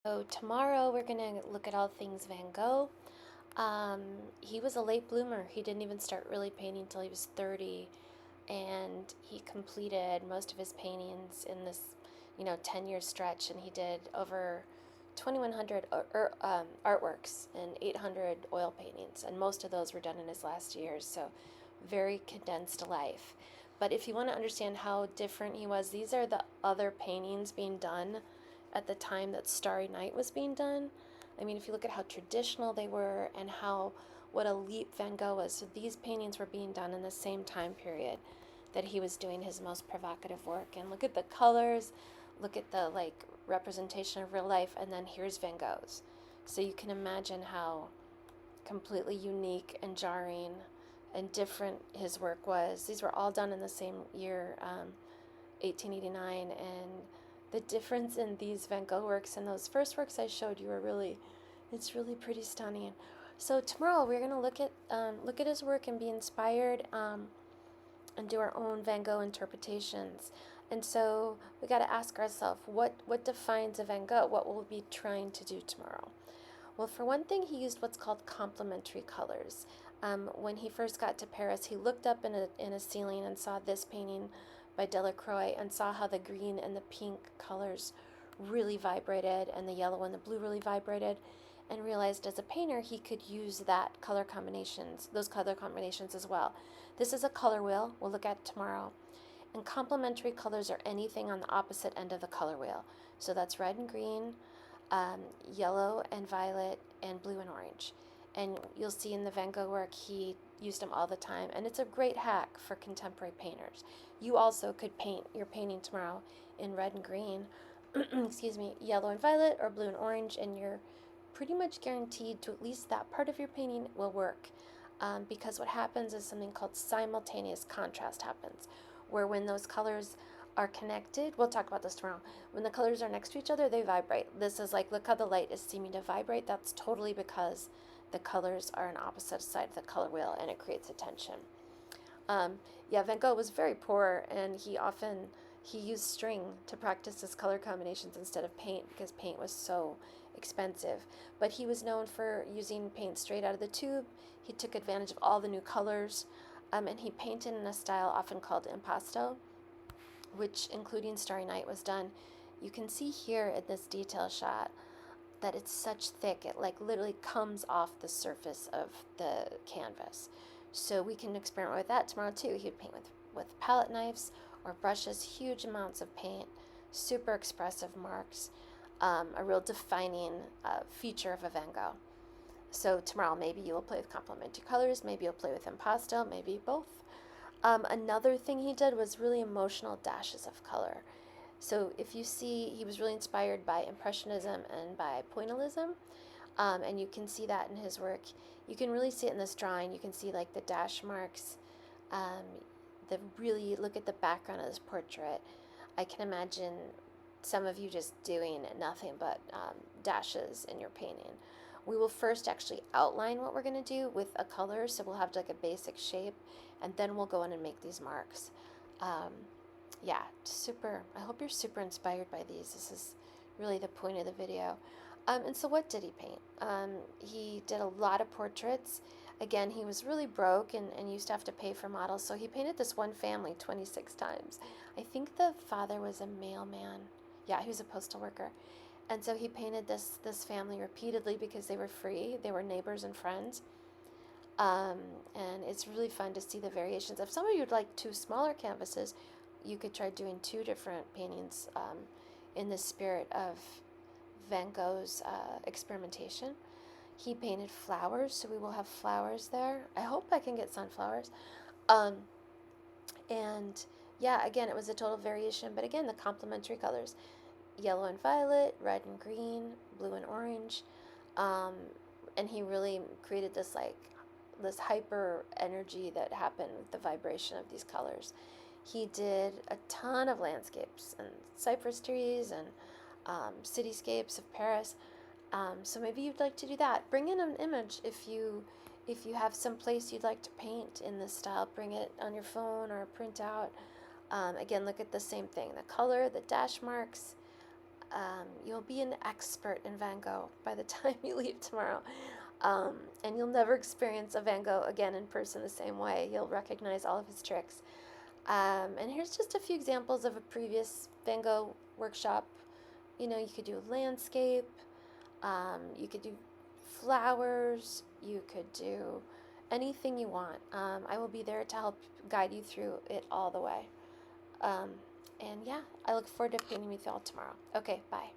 So tomorrow we're going to look at all things Van Gogh. He was a late bloomer. He didn't even start really painting until he was 30, and he completed most of his paintings in this, 10-year stretch, and he did over 2,100 artworks and 800 oil paintings, and most of those were done in his last years, so very condensed life. But if you want to understand how different he was, these are the other paintings being done at the time that Starry Night was being done. I mean, if you look at how traditional they were and what a leap Van Gogh was. So these paintings were being done in the same time period that he was doing his most provocative work. And look at the colors, look at the representation of real life, and then here's Van Gogh's. So you can imagine how completely unique and jarring and different his work was. These were all done in the same year, 1889, and the difference in these Van Gogh works and those first works I showed you it's really pretty stunning. So tomorrow we're going to look at his work and be inspired, and do our own Van Gogh interpretations. And so we got to ask ourselves, what defines a Van Gogh? What will we be trying to do tomorrow? Well, for one thing, he used what's called complementary colors. When he first got to Paris, he looked up in a ceiling and saw this painting by Delacroix and saw how the green and the pink colors really vibrated and the yellow and the blue really vibrated, and realized as a painter he could use those color combinations as well. This is a color wheel we'll look at tomorrow. And complementary colors are anything on the opposite end of the color wheel. So that's red and green, yellow and violet, and blue and orange. And you'll see in the Van Gogh work he used them all the time, and it's a great hack for contemporary painters. You also could paint your painting tomorrow in red and green, excuse me, yellow and violet, or blue and orange, and you're pretty much guaranteed to at least that part of your painting will work, because what happens is something called simultaneous contrast happens, where when those colors are connected, we'll talk about this tomorrow, when the colors are next to each other, they vibrate. This is look how the light is seeming to vibrate. That's totally because the colors are on opposite sides of the color wheel, and it creates a tension. Van Gogh was very poor, and he used string to practice his color combinations instead of paint, because paint was so expensive. But he was known for using paint straight out of the tube. He took advantage of all the new colors, and he painted in a style often called Impasto, which, including Starry Night, was done. You can see here in this detail shot that it's such thick, it literally comes off the surface of the canvas. So we can experiment with that tomorrow too. He'd paint with palette knives or brushes, huge amounts of paint, super expressive marks, a real defining feature of a Van Gogh. So tomorrow maybe you will play with complementary colors, maybe you'll play with impasto, maybe both. Another thing he did was really emotional dashes of color. So if you see, he was really inspired by Impressionism and by Pointillism, and you can see that in his work. You can really see it in this drawing. You can see the dash marks. Look at the background of this portrait. I can imagine some of you just doing nothing but dashes in your painting. We will first actually outline what we're going to do with a color, so we'll have a basic shape, and then we'll go in and make these marks. Super. I hope you're super inspired by these. This is really the point of the video. And so what did he paint? He did a lot of portraits. Again, he was really broke and used to have to pay for models, so he painted this one family 26 times. I think the father was a mailman. Yeah, he was a postal worker. And so he painted this family repeatedly because they were free. They were neighbors and friends. And it's really fun to see the variations. If some of you would like 2 smaller canvases, you could try doing 2 different paintings in the spirit of Van Gogh's experimentation. He painted flowers, so we will have flowers there. I hope I can get sunflowers. Again, it was a total variation, but again, the complementary colors, yellow and violet, red and green, blue and orange, and he really created this hyper energy that happened with the vibration of these colors. He did a ton of landscapes and cypress trees and cityscapes of Paris. So maybe you'd like to do that. Bring in an image if you have some place you'd like to paint in this style. Bring it on your phone or print out. Again, look at the same thing. The color, the dash marks, You'll be an expert in Van Gogh by the time you leave tomorrow. And you'll never experience a Van Gogh again in person the same way. You'll recognize all of his tricks. And here's just a few examples of a previous Van Gogh workshop. You know, you could do landscape, you could do flowers, you could do anything you want. I will be there to help guide you through it all the way. Um, and yeah, I look forward to painting with y'all tomorrow. Okay, bye.